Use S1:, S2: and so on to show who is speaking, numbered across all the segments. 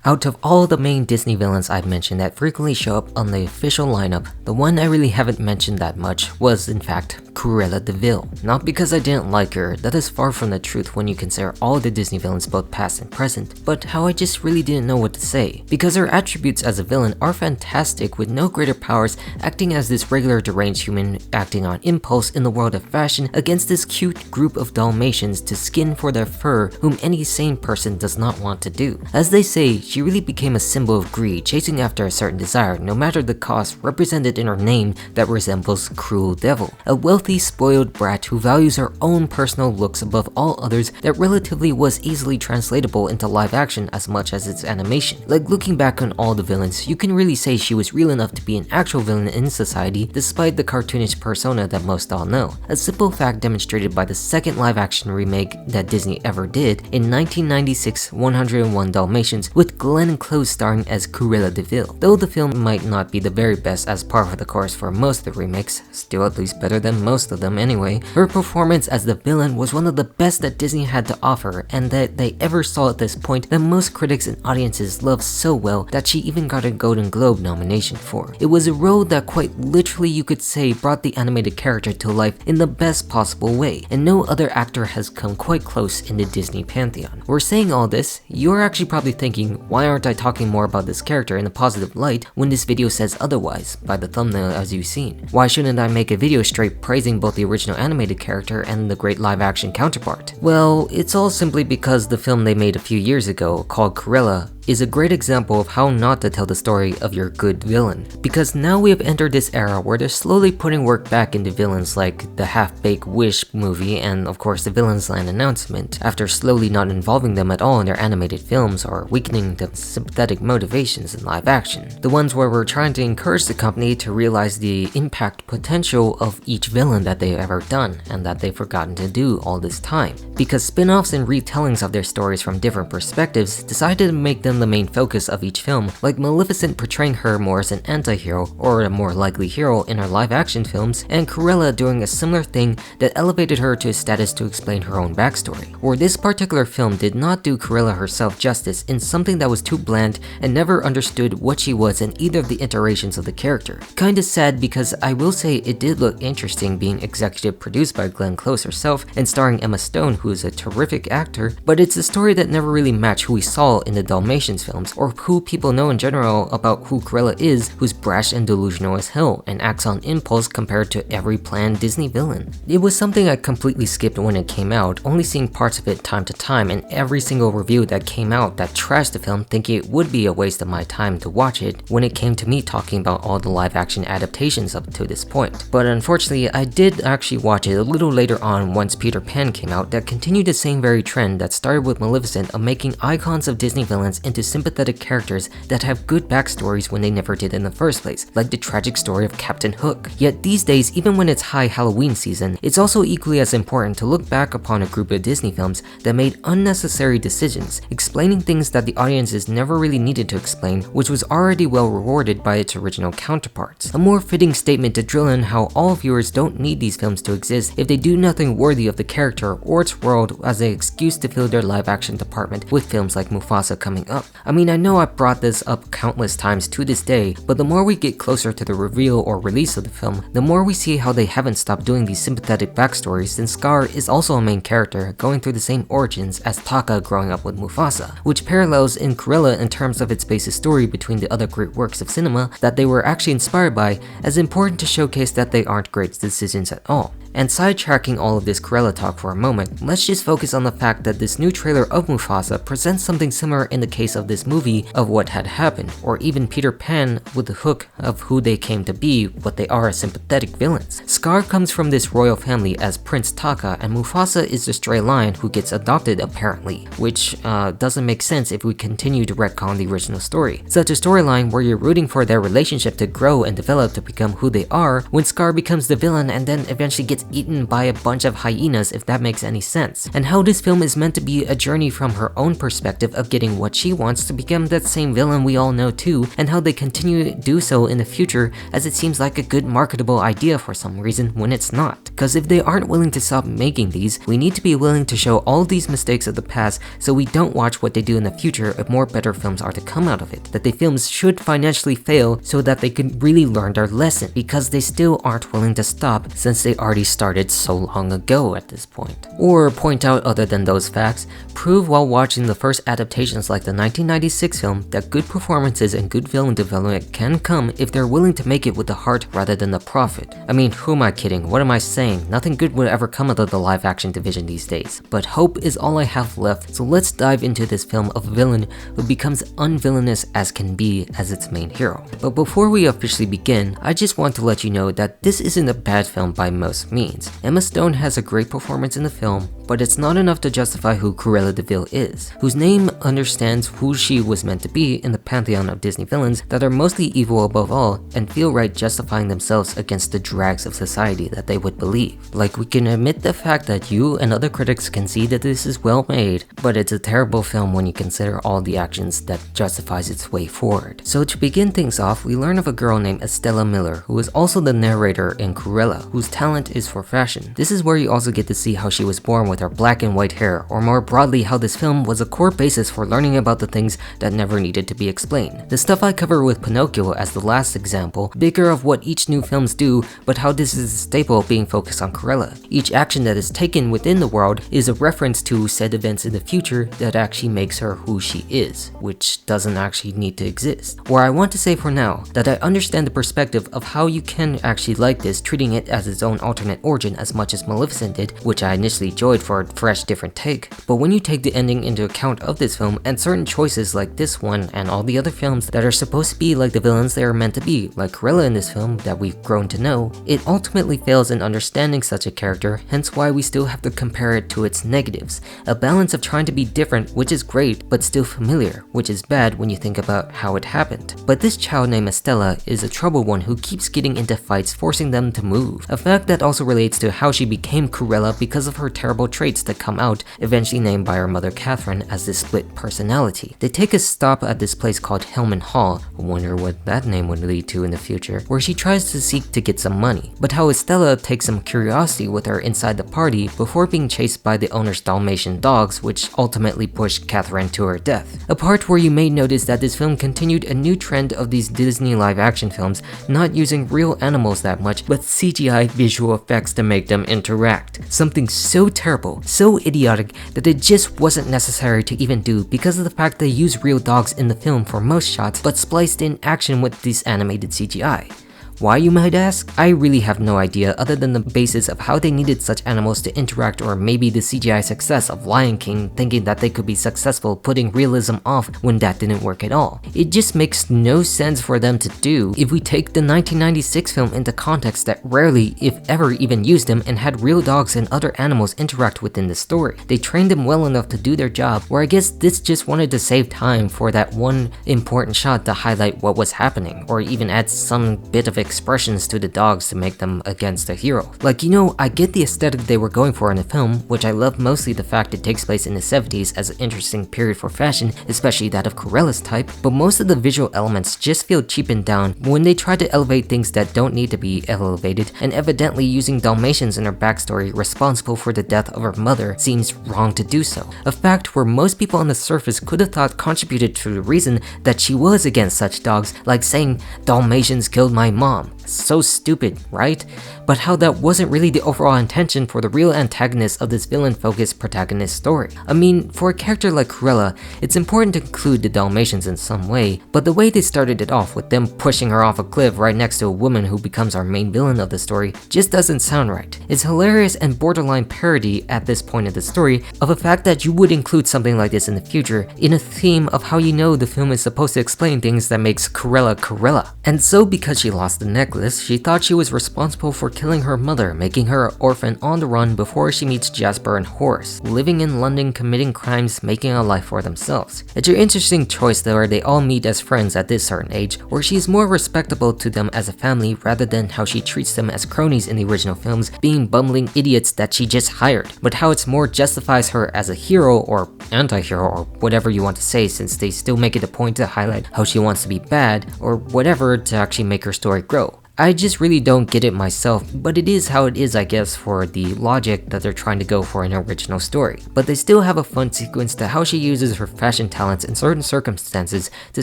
S1: Out of all the main Disney villains I've mentioned that frequently show up on the official lineup, the one I really haven't mentioned that much was in fact Cruella de Vil. Not because I didn't like her, that is far from the truth when you consider all the Disney villains both past and present, but how I just really didn't know what to say. Because her attributes as a villain are fantastic with no greater powers, acting as this regular deranged human acting on impulse in the world of fashion against this cute group of Dalmatians to skin for their fur whom any sane person does not want to do. As they say, she really became a symbol of greed, chasing after a certain desire no matter the cost, represented in her name that resembles Cruel Devil. A wealthy, spoiled brat who values her own personal looks above all others that relatively was easily translatable into live action as much as its animation. Like looking back on all the villains, you can really say she was real enough to be an actual villain in society despite the cartoonish persona that most all know. A simple fact demonstrated by the second live action remake that Disney ever did in 1996's 101 Dalmatians with Glenn Close starring as Cruella de Vil. Though the film might not be the very best as par for the course for most of the remakes, still at least better than most of them anyway, her performance as the villain was one of the best that Disney had to offer and that they ever saw at this point that most critics and audiences loved so well that she even got a Golden Globe nomination for. It was a role that quite literally you could say brought the animated character to life in the best possible way, and no other actor has come quite close in the Disney pantheon. We're saying all this, you're actually probably thinking, why aren't I talking more about this character in a positive light when this video says otherwise, by the thumbnail as you've seen? Why shouldn't I make a video straight praising both the original animated character and the great live action counterpart? Well, it's all simply because the film they made a few years ago, called Cruella, is a great example of how not to tell the story of your good villain. Because now we have entered this era where they're slowly putting work back into villains like the Half-Baked Wish movie and of course the Villain's Land announcement, after slowly not involving them at all in their animated films or weakening the sympathetic motivations in live action. The ones where we're trying to encourage the company to realize the impact potential of each villain that they've ever done and that they've forgotten to do all this time. Because spin-offs and retellings of their stories from different perspectives decided to make them the main focus of each film, like Maleficent portraying her more as an anti-hero or a more likely hero in her live-action films, and Cruella doing a similar thing that elevated her to a status to explain her own backstory. Where this particular film did not do Cruella herself justice in something that was too bland and never understood what she was in either of the iterations of the character. Kinda sad because I will say it did look interesting being executive produced by Glenn Close herself and starring Emma Stone, who is a terrific actor, but it's a story that never really matched who we saw in the Dalmatians films, or who people know in general about who Cruella is, who's brash and delusional as hell, and acts on impulse compared to every planned Disney villain. It was something I completely skipped when it came out, only seeing parts of it time to time, and every single review that came out that trashed the film thinking it would be a waste of my time to watch it when it came to me talking about all the live action adaptations up to this point. But unfortunately, I did actually watch it a little later on once Peter Pan came out that continued the same very trend that started with Maleficent of making icons of Disney villains into sympathetic characters that have good backstories when they never did in the first place, like the tragic story of Captain Hook. Yet these days, even when it's high Halloween season, it's also equally as important to look back upon a group of Disney films that made unnecessary decisions, explaining things that the audiences never really needed to explain, which was already well rewarded by its original counterparts. A more fitting statement to drill in how all viewers don't need these films to exist if they do nothing worthy of the character or its world as an excuse to fill their live action department with films like Mufasa coming up. I mean, I know I've brought this up countless times to this day, but the more we get closer to the reveal or release of the film, the more we see how they haven't stopped doing these sympathetic backstories, since Scar is also a main character going through the same origins as Taka growing up with Mufasa, which parallels in Cruella in terms of its basic story between the other great works of cinema that they were actually inspired by, as important to showcase that they aren't great decisions at all. And sidetracking all of this Cruella talk for a moment, let's just focus on the fact that this new trailer of Mufasa presents something similar in the case of this movie of what had happened, or even Peter Pan with the hook of who they came to be, what they are as sympathetic villains. Scar comes from this royal family as Prince Taka, and Mufasa is the stray lion who gets adopted apparently, which doesn't make sense if we continue to retcon the original story. Such a storyline where you're rooting for their relationship to grow and develop to become who they are, when Scar becomes the villain and then eventually gets eaten by a bunch of hyenas, if that makes any sense, and how this film is meant to be a journey from her own perspective of getting what she wants to become that same villain we all know too, and how they continue to do so in the future, as it seems like a good marketable idea for some reason when it's not. Cause if they aren't willing to stop making these, we need to be willing to show all these mistakes of the past so we don't watch what they do in the future if more better films are to come out of it. That the films should financially fail so that they could really learn their lesson, because they still aren't willing to stop since they already started so long ago at this point. Or point out other than those facts, prove while watching the first adaptations like the 1996 film that good performances and good villain development can come if they're willing to make it with the heart rather than the profit. I mean, who am I kidding? What am I saying? Nothing good would ever come out of the live action division these days. But hope is all I have left, so let's dive into this film of a villain who becomes unvillainous as can be as its main hero. But before we officially begin, I just want to let you know that this isn't a bad film by most means. Emma Stone has a great performance in the film, but it's not enough to justify who Cruella de Vil is, whose name understands who she was meant to be in the pantheon of Disney villains that are mostly evil above all and feel right justifying themselves against the drags of society that they would believe. Like, we can admit the fact that you and other critics can see that this is well made, but it's a terrible film when you consider all the actions that justifies its way forward. So to begin things off, we learn of a girl named Estella Miller, who is also the narrator in Cruella, whose talent is for fashion. This is where you also get to see how she was born with her black and white hair, or more broadly how this film was a core basis for learning about the things that never needed to be explained. The stuff I cover with Pinocchio as the last example, bigger of what each new films do, but how this is a staple being focused on Cruella. Each action that is taken within the world is a reference to said events in the future that actually makes her who she is, which doesn't actually need to exist. Where I want to say for now, that I understand the perspective of how you can actually like this, treating it as its own alternate origin as much as Maleficent did, which I initially enjoyed for a fresh different take. But when you take the ending into account of this film and certain choices like this one and all the other films that are supposed to be like the villains they are meant to be, like Cruella in this film that we've grown to know, it ultimately fails in understanding such a character, hence why we still have to compare it to its negatives. A balance of trying to be different, which is great, but still familiar, which is bad when you think about how it happened. But this child named Estella is a troubled one who keeps getting into fights, forcing them to move. A fact that also relates to how she became Cruella because of her terrible traits that come out, eventually named by her mother Catherine as this split personality. They take a stop at this place called Hillman Hall, I wonder what that name would lead to in the future, where she tries to seek to get some money, but how Estella takes some curiosity with her inside the party before being chased by the owner's Dalmatian dogs, which ultimately pushed Catherine to her death. A part where you may notice that this film continued a new trend of these Disney live action films not using real animals that much, but CGI visual effects to make them interact. Something so terrible, so idiotic, that it just wasn't necessary to even do because of the fact they use real dogs in the film for most shots, but spliced in action with this animated CGI. Why, you might ask? I really have no idea other than the basis of how they needed such animals to interact, or maybe the CGI success of Lion King thinking that they could be successful putting realism off when that didn't work at all. It just makes no sense for them to do if we take the 1996 film into context that rarely, if ever, even used them and had real dogs and other animals interact within the story. They trained them well enough to do their job, where I guess this just wanted to save time for that one important shot to highlight what was happening, or even add some bit of expressions to the dogs to make them against the hero. Like, you know, I get the aesthetic they were going for in the film, which I love mostly the fact it takes place in the 70s as an interesting period for fashion, especially that of Cruella's type, but most of the visual elements just feel cheapened down when they try to elevate things that don't need to be elevated, and evidently using Dalmatians in her backstory responsible for the death of her mother seems wrong to do so. A fact where most people on the surface could have thought contributed to the reason that she was against such dogs, like saying Dalmatians killed my mom. So stupid, right? But how that wasn't really the overall intention for the real antagonist of this villain-focused protagonist story. I mean, for a character like Cruella, it's important to include the Dalmatians in some way, but the way they started it off with them pushing her off a cliff right next to a woman who becomes our main villain of the story just doesn't sound right. It's hilarious and borderline parody at this point of the story of a fact that you would include something like this in the future in a theme of how you know the film is supposed to explain things that makes Cruella Cruella. And so because she lost the necklace, she thought she was responsible for killing her mother, making her an orphan on the run before she meets Jasper and Horace, living in London committing crimes, making a life for themselves. It's an interesting choice though, where they all meet as friends at this certain age, where she's more respectable to them as a family rather than how she treats them as cronies in the original films, being bumbling idiots that she just hired, but how it's more justifies her as a hero or anti-hero or whatever you want to say, since they still make it a point to highlight how she wants to be bad or whatever to actually make her story grow. I just really don't get it myself, but it is how it is, I guess, for the logic that they're trying to go for in her original story. But they still have a fun sequence to how she uses her fashion talents in certain circumstances to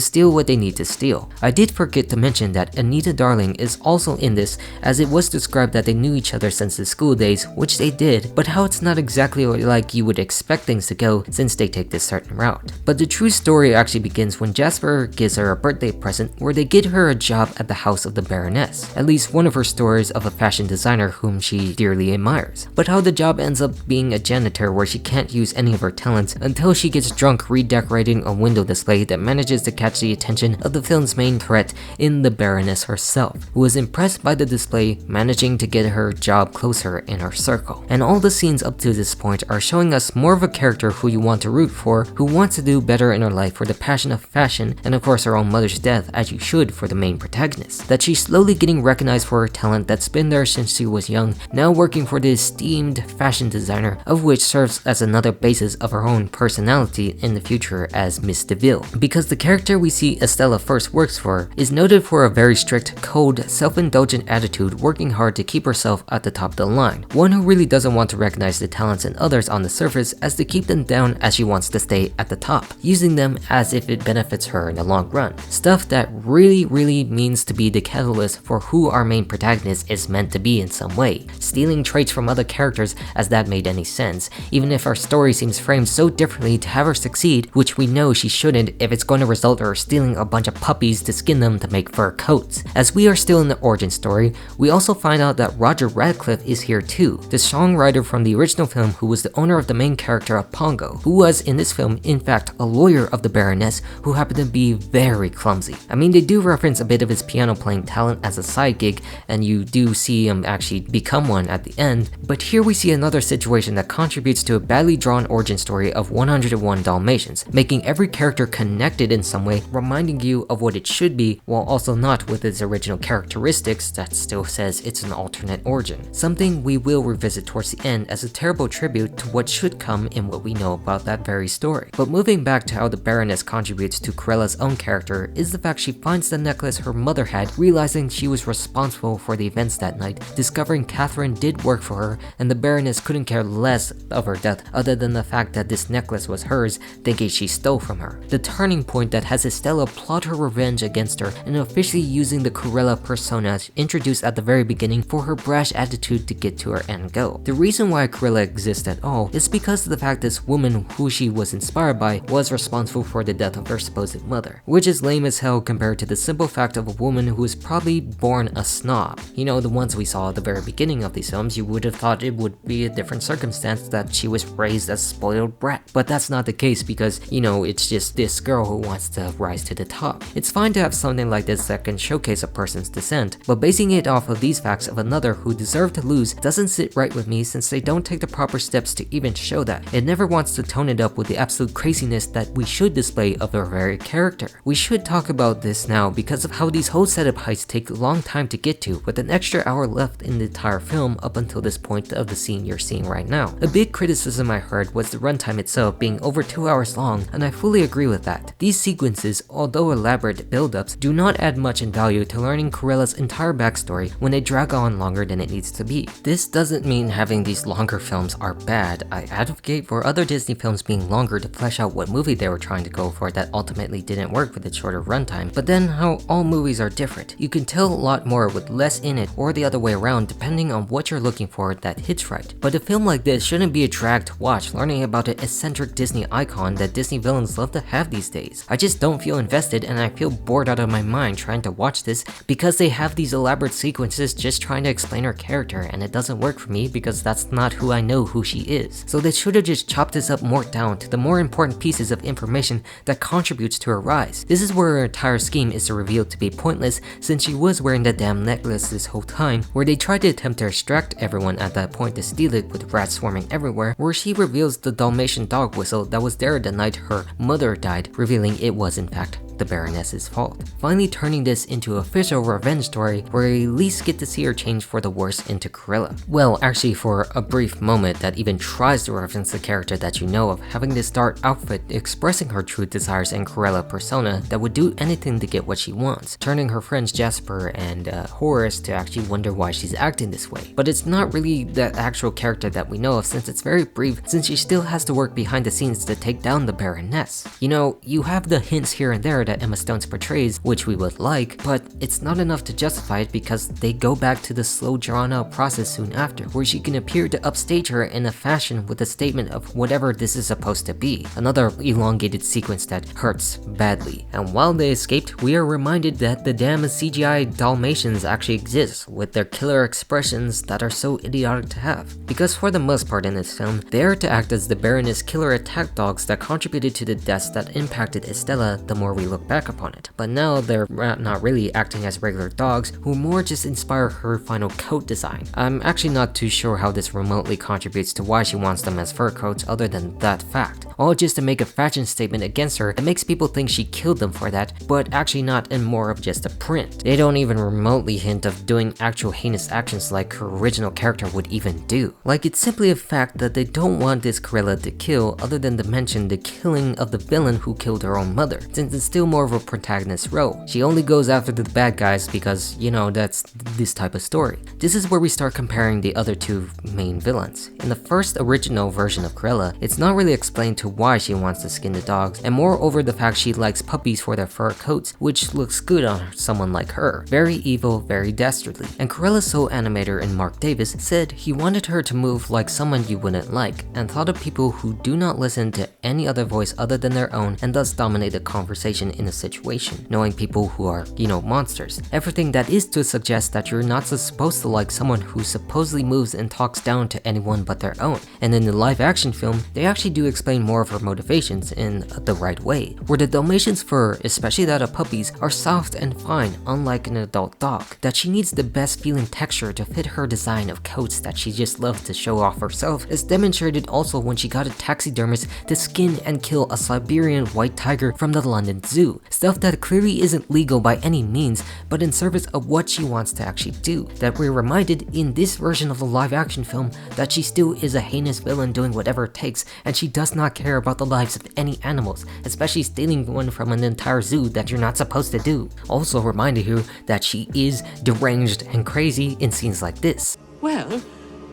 S1: steal what they need to steal. I did forget to mention that Anita Darling is also in this, as it was described that they knew each other since the school days, which they did, but how it's not exactly like you would expect things to go since they take this certain route. But the true story actually begins when Jasper gives her a birthday present where they get her a job at the house of the baroness. At least one of her stories of a fashion designer whom she dearly admires. But how the job ends up being a janitor where she can't use any of her talents until she gets drunk redecorating a window display that manages to catch the attention of the film's main threat in the baroness herself, who is impressed by the display, managing to get her job closer in her circle. And all the scenes up to this point are showing us more of a character who you want to root for, who wants to do better in her life for the passion of fashion, and of course her own mother's death, as you should for the main protagonist. That she's slowly getting recognized for her talent that's been there since she was young, now working for the esteemed fashion designer, of which serves as another basis of her own personality in the future as Miss DeVille. Because the character we see Estella first works for is noted for a very strict, cold, self-indulgent attitude, working hard to keep herself at the top of the line. One who really doesn't want to recognize the talents in others on the surface as to keep them down, as she wants to stay at the top, using them as if it benefits her in the long run. Stuff that really means to be the catalyst for who our main protagonist is meant to be in some way, stealing traits from other characters as that made any sense, even if our story seems framed so differently to have her succeed, which we know she shouldn't if it's going to result in her stealing a bunch of puppies to skin them to make fur coats. As we are still in the origin story, we also find out that Roger Radcliffe is here too, the songwriter from the original film who was the owner of the main character of Pongo, who was in this film in fact a lawyer of the baroness who happened to be very clumsy. I mean, they do reference a bit of his piano playing talent as a side gig, and you do see him actually become one at the end, but here we see another situation that contributes to a badly drawn origin story of 101 Dalmatians, making every character connected in some way, reminding you of what it should be, while also not with its original characteristics that still says it's an alternate origin. Something we will revisit towards the end as a terrible tribute to what should come in what we know about that very story. But moving back to how the Baroness contributes to Cruella's own character is the fact she finds the necklace her mother had, realizing she was responsible for the events that night, discovering Catherine did work for her, and the Baroness couldn't care less of her death other than the fact that this necklace was hers, thinking she stole from her. The turning point that has Estella plot her revenge against her and officially using the Cruella persona introduced at the very beginning for her brash attitude to get to her end goal. The reason why Cruella exists at all is because of the fact this woman who she was inspired by was responsible for the death of her supposed mother, which is lame as hell compared to the simple fact of a woman who was probably born a snob. You know, the ones we saw at the very beginning of these films, you would have thought it would be a different circumstance that she was raised as a spoiled brat, but that's not the case because, you know, it's just this girl who wants to rise to the top. It's fine to have something like this that can showcase a person's descent, but basing it off of these facts of another who deserved to lose doesn't sit right with me, since they don't take the proper steps to even show that. It never wants to tone it up with the absolute craziness that we should display of their very character. We should talk about this now because of how these whole setup heists take a long time to get to, with an extra hour left in the entire film up until this point of the scene you're seeing right now. A big criticism I heard was the runtime itself being over 2 hours long, and I fully agree with that. These sequences, although elaborate build-ups, do not add much in value to learning Cruella's entire backstory when they drag on longer than it needs to be. This doesn't mean having these longer films are bad. I advocate for other Disney films being longer to flesh out what movie they were trying to go for that ultimately didn't work with its shorter runtime, but then how all movies are different. You can tell a lot more with less in it, or the other way around, depending on what you're looking for that hits right. But a film like this shouldn't be a drag to watch, learning about an eccentric Disney icon that Disney villains love to have these days. I just don't feel invested, and I feel bored out of my mind trying to watch this because they have these elaborate sequences just trying to explain her character, and it doesn't work for me because that's not who I know who she is. So they should have just chopped this up more down to the more important pieces of information that contributes to her rise. This is where her entire scheme is revealed to be pointless, since she was wearing wearing the damn necklace this whole time, where they try to attempt to extract everyone at that point to steal it with rats swarming everywhere, where she reveals the Dalmatian dog whistle that was there the night her mother died, revealing it was in fact the Baroness's fault. Finally turning this into an official revenge story where we at least get to see her change for the worse into Cruella. Well, actually for a brief moment that even tries to reference the character that you know of, having this dark outfit expressing her true desires and Cruella persona that would do anything to get what she wants, turning her friends Jasper and Horace to actually wonder why she's acting this way. But it's not really the actual character that we know of, since it's very brief, since she still has to work behind the scenes to take down the Baroness. You know, you have the hints here and there that Emma Stone portrays, which we would like, but it's not enough to justify it because they go back to the slow drawn out process soon after, where she can appear to upstage her in a fashion with a statement of whatever this is supposed to be. Another elongated sequence that hurts badly. And while they escaped, we are reminded that the damn CGI Dalmatians actually exist, with their killer expressions that are so idiotic to have. Because for the most part in this film, they are to act as the Baroness killer attack dogs that contributed to the deaths that impacted Estella the more we look back upon it. But now they're not really acting as regular dogs, who more just inspire her final coat design. I'm actually not too sure how this remotely contributes to why she wants them as fur coats other than that fact. All just to make a fashion statement against her that makes people think she killed them for that, but actually not, and more of just a print. They don't even remotely hint of doing actual heinous actions like her original character would even do. Like, it's simply a fact that they don't want this Cruella to kill, other than to mention the killing of the villain who killed her own mother, since it's still more of a protagonist role. She only goes after the bad guys because, you know, that's this type of story. This is where we start comparing the other two main villains. In the first original version of Cruella, it's not really explained to why she wants to skin the dogs, and moreover the fact she likes puppies for their fur coats, which looks good on someone like her. Very evil, very dastardly. And Cruella's soul animator in Mark Davis said he wanted her to move like someone you wouldn't like, and thought of people who do not listen to any other voice other than their own and thus dominate the conversation in a situation, knowing people who are, you know, monsters. Everything that is to suggest that you're not supposed to like someone who supposedly moves and talks down to anyone but their own. And in the live action film, they actually do explain more of her motivations in the right way, where the Dalmatians' fur, especially that of puppies, are soft and fine, unlike an adult dog, that she needs the best feeling texture to fit her design of coats that she just loves to show off herself, as demonstrated also when she got a taxidermist to skin and kill a Siberian white tiger from the London Zoo, stuff that clearly isn't legal by any means, but in service of what she wants to actually do. That we're reminded in this version of the live action film that she still is a heinous villain doing whatever it takes, and she does not care about the lives of any animals, especially stealing one from an entire zoo that you're not supposed to do. Also reminding you that she is deranged and crazy in scenes like this.
S2: Well,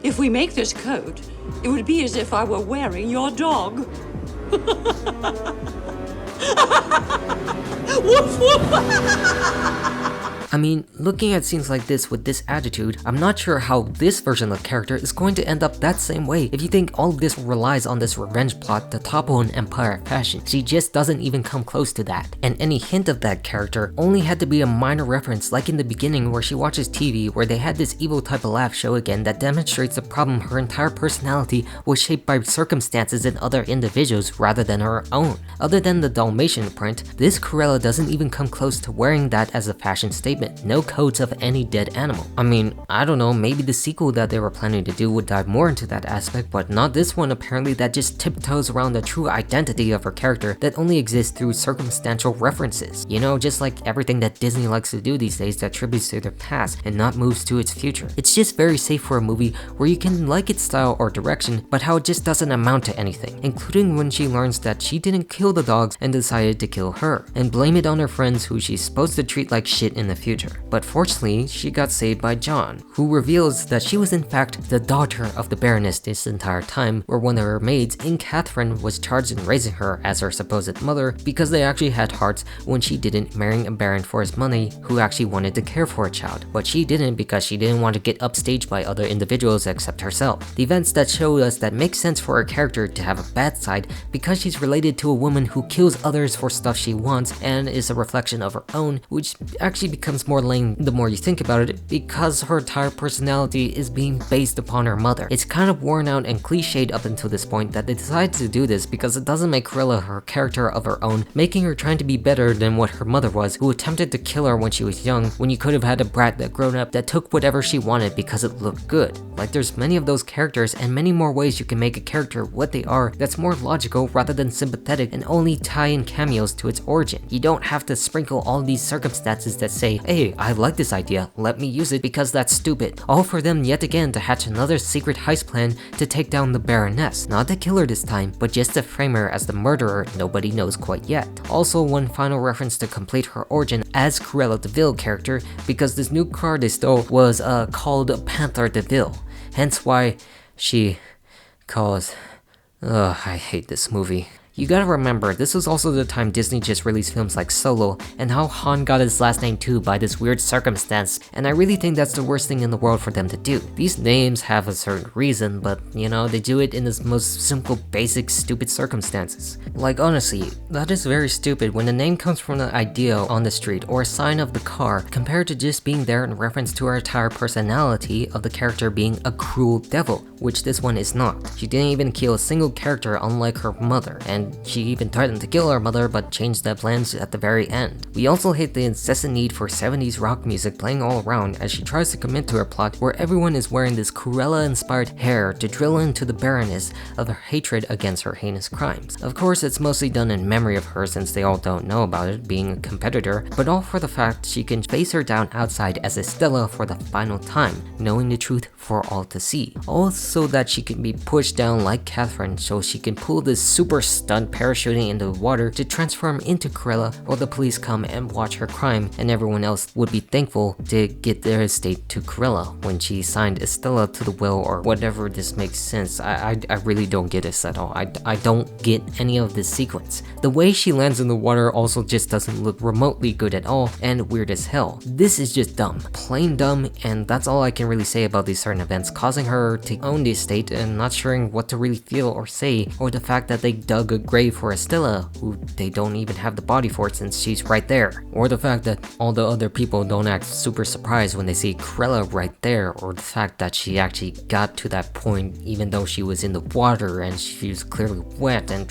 S2: if we make this coat, it would be as if I were wearing your dog. Woof woof!
S1: I mean, looking at scenes like this with this attitude, I'm not sure how this version of the character is going to end up that same way if you think all of this relies on this revenge plot to topple an empire of fashion. She just doesn't even come close to that. And any hint of that character only had to be a minor reference, like in the beginning where she watches TV where they had this evil type of laugh show again that demonstrates the problem her entire personality was shaped by circumstances and other individuals rather than her own. Other than the Dalmatian print, this Cruella doesn't even come close to wearing that as a fashion statement. No coats of any dead animal. I mean, I don't know, maybe the sequel that they were planning to do would dive more into that aspect, but not this one apparently, that just tiptoes around the true identity of her character that only exists through circumstantial references. You know, just like everything that Disney likes to do these days that attributes to their past and not moves to its future. It's just very safe for a movie where you can like its style or direction, but how it just doesn't amount to anything, including when she learns that she didn't kill the dogs and decided to kill her, and blame it on her friends who she's supposed to treat like shit in the future. But fortunately, she got saved by John, who reveals that she was in fact the daughter of the Baroness this entire time, where one of her maids, in Catherine, was charged in raising her as her supposed mother because they actually had hearts when she didn't, marrying a baron for his money who actually wanted to care for a child, but she didn't because she didn't want to get upstaged by other individuals except herself. The events that show us that make sense for her character to have a bad side because she's related to a woman who kills others for stuff she wants and is a reflection of her own, which actually becomes becomes more lame the more you think about it because her entire personality is being based upon her mother. It's kind of worn out and cliched up until this point that they decided to do this because it doesn't make Cruella her character of her own, making her trying to be better than what her mother was, who attempted to kill her when she was young, when you could have had a brat that grown up that took whatever she wanted because it looked good. Like, there's many of those characters and many more ways you can make a character what they are that's more logical rather than sympathetic and only tie in cameos to its origin. You don't have to sprinkle all these circumstances that say, hey, I like this idea, let me use it because that's stupid, all for them yet again to hatch another secret heist plan to take down the baroness. Not to kill her this time, but just to frame her as the murderer nobody knows quite yet. Also, one final reference to complete her origin as Cruella de Vil character, because this new car they stole was called Panther de Vil, hence why she calls... Ugh, I hate this movie. You gotta remember, this was also the time Disney just released films like Solo, and how Han got his last name too by this weird circumstance, and I really think that's the worst thing in the world for them to do. These names have a certain reason, but you know, they do it in the most simple, basic, stupid circumstances. Like honestly, that is very stupid when the name comes from an idea on the street or a sign of the car, compared to just being there in reference to her entire personality of the character being a cruel devil, which this one is not. She didn't even kill a single character unlike her mother, and she even threatened to kill her mother but changed their plans at the very end. We also hate the incessant need for 70s rock music playing all around as she tries to commit to her plot where everyone is wearing this Cruella-inspired hair to drill into the baroness of her hatred against her heinous crimes. Of course, it's mostly done in memory of her since they all don't know about it, being a competitor, but all for the fact she can face her down outside as Estella for the final time, knowing the truth for all to see. All so that she can be pushed down like Catherine so she can pull this super stunt parachuting into the water to transform into Cruella, while the police come and watch her crime, and everyone else would be thankful to get their estate to Cruella when she signed Estella to the will, or whatever. This makes sense. I really don't get this at all. I don't get any of this sequence. The way she lands in the water also just doesn't look remotely good at all, and weird as hell. This is just dumb. Plain dumb, and that's all I can really say about these certain events, causing her to own the estate and not sure what to really feel or say, or the fact that they dug a grave for Estella, who they don't even have the body for since she's right there, or the fact that all the other people don't act super surprised when they see Cruella right there, or the fact that she actually got to that point even though she was in the water and she was clearly wet and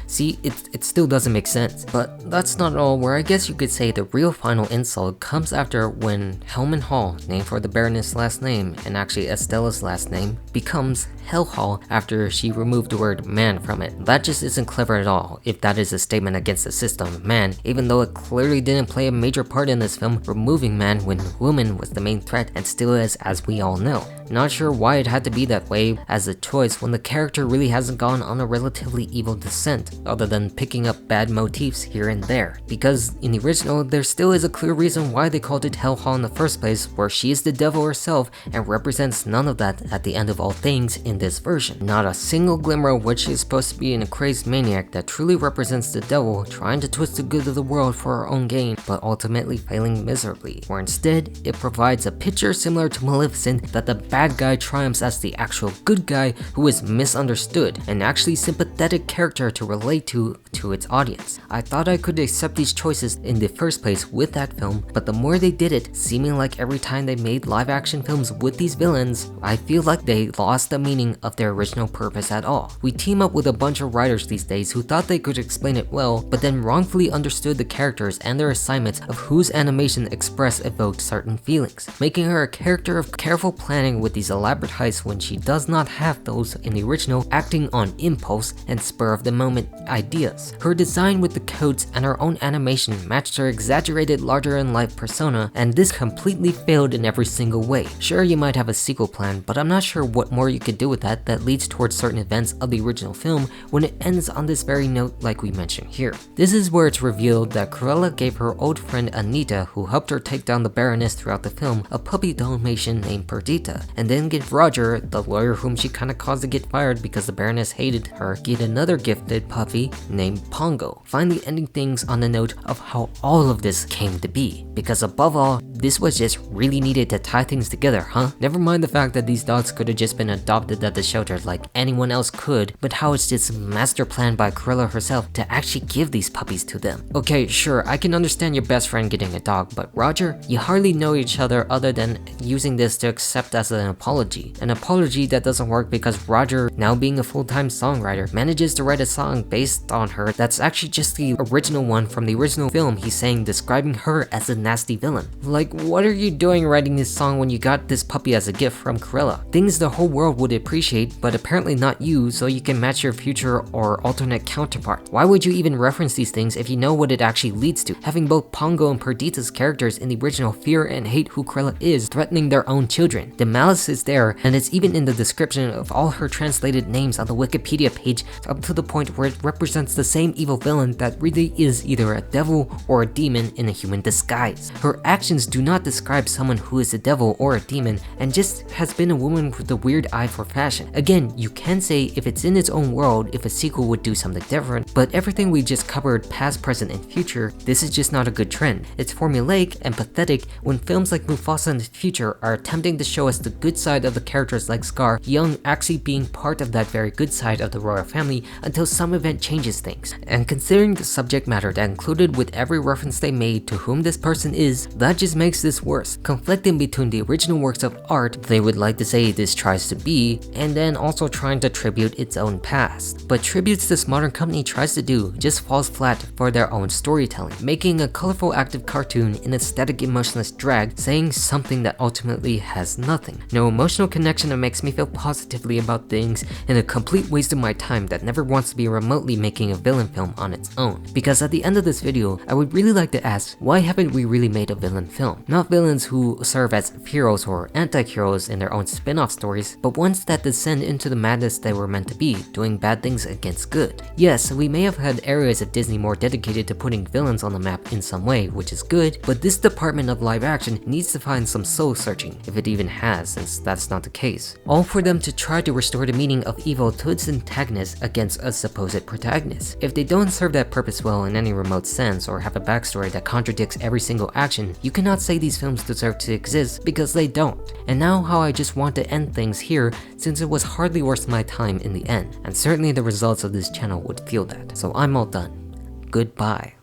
S1: See, it still doesn't make sense. But that's not all, where I guess you could say the real final insult comes after when Hellman Hall, named for the Baroness' last name and actually Estella's last name, becomes Hell Hall after she removed the word man from it. That just isn't clever at all, if that is a statement against the system of man, even though it clearly didn't play a major part in this film, removing man when woman was the main threat and still is, as we all know. Not sure why it had to be that way as a choice when the character really hasn't gone on a relatively evil descent, other than picking up bad motifs here and there. Because in the original, there still is a clear reason why they called it Hell Hall in the first place, where she is the devil herself and represents none of that at the end of all things in this version. Not a single glimmer of what she is supposed to be in a crazed maniac that truly represents the devil trying to twist the good of the world for her own gain, but ultimately failing miserably, where instead it provides a picture similar to Maleficent that the bad guy triumphs as the actual good guy who is misunderstood, an actually sympathetic character to relate to its audience. I thought I could accept these choices in the first place with that film, but the more they did it, seeming like every time they made live action films with these villains, I feel like they lost the meaning of their original purpose at all. We team up with a bunch of writers these days who thought they could explain it well, but then wrongfully understood the characters and their assignments of whose animation express evoked certain feelings, making her a character of careful planning with these elaborate heists when she does not have those in the original, acting on impulse and spur of the moment ideas. Her design with the coats and her own animation matched her exaggerated larger-than-life persona, and this completely failed in every single way. Sure, you might have a sequel plan, but I'm not sure what more you could do with that leads towards certain events of the original film when it ends on this very note like we mentioned here. This is where it's revealed that Cruella gave her old friend Anita, who helped her take down the Baroness throughout the film, a puppy Dalmatian named Perdita, and then give Roger, the lawyer whom she kinda caused to get fired because the baroness hated her, get another gifted puppy named Pongo. Finally ending things on the note of how all of this came to be, because above all, this was just really needed to tie things together, huh? Never mind the fact that these dogs could have just been adopted at the shelter like anyone else could, but how it's this master plan by Cruella herself to actually give these puppies to them. Okay, sure, I can understand your best friend getting a dog, but Roger, you hardly know each other other than using this to accept as an apology. An apology that doesn't work because Roger, now being a full-time songwriter, manages to write a song based on her that's actually just the original one from the original film he sang describing her as a nasty villain. Like, what are you doing writing this song when you got this puppy as a gift from Cruella? Things the whole world would appreciate, but apparently not you, so you can match your future or alternate counterpart. Why would you even reference these things if you know what it actually leads to? Having both Pongo and Perdita's characters in the original fear and hate who Cruella is, threatening their own children. The malice is there, and it's even in the description of all her translated names on the Wikipedia page, up to the point where it represents the same evil villain that really is either a devil or a demon in a human disguise. Her actions do not describe someone who is a devil or a demon and just has been a woman with a weird eye for fashion. Again, you can say if it's in its own world, if a sequel would do something different, but everything we just covered past, present, and future, this is just not a good trend. It's formulaic and pathetic when films like Mufasa in the future are attempting to show us the good side of the characters like Scar, Young actually being part of that very good side of the royal family until some event changes things. And considering the subject matter that included with every reference they made to whom this person is, that just makes this worse. Conflicting between the original works of art they would like to say this tries to be, and then also trying to tribute its own past. But tributes this modern company tries to do just falls flat for their own storytelling, making a colorful active cartoon an aesthetic emotionless drag saying something that ultimately has nothing. No emotional connection that makes me feel positively about things, and a complete waste of my time that never wants to be remotely making a villain film on its own. Because at the end of this video, I would really like to ask, why haven't we really made a villain film? Not villains who serve as heroes or anti-heroes in their own spin-off stories, but ones that descend into the madness they were meant to be, doing bad things against good. Yes, we may have had areas of Disney more dedicated to putting villains on the map in some way, which is good, but this department of live action needs to find some soul searching, if it even has, since that's not the case. All for them to try to restore the meaning of evil to its antagonist against a supposed protagonist. If they don't serve that purpose well in any remote sense or have a backstory that contradicts every single action, you cannot say these films deserve to exist because they don't. And now how I just want to end things here, since it was hardly worth my time in the end, and certainly the results of this channel would feel that. So I'm all done. Goodbye.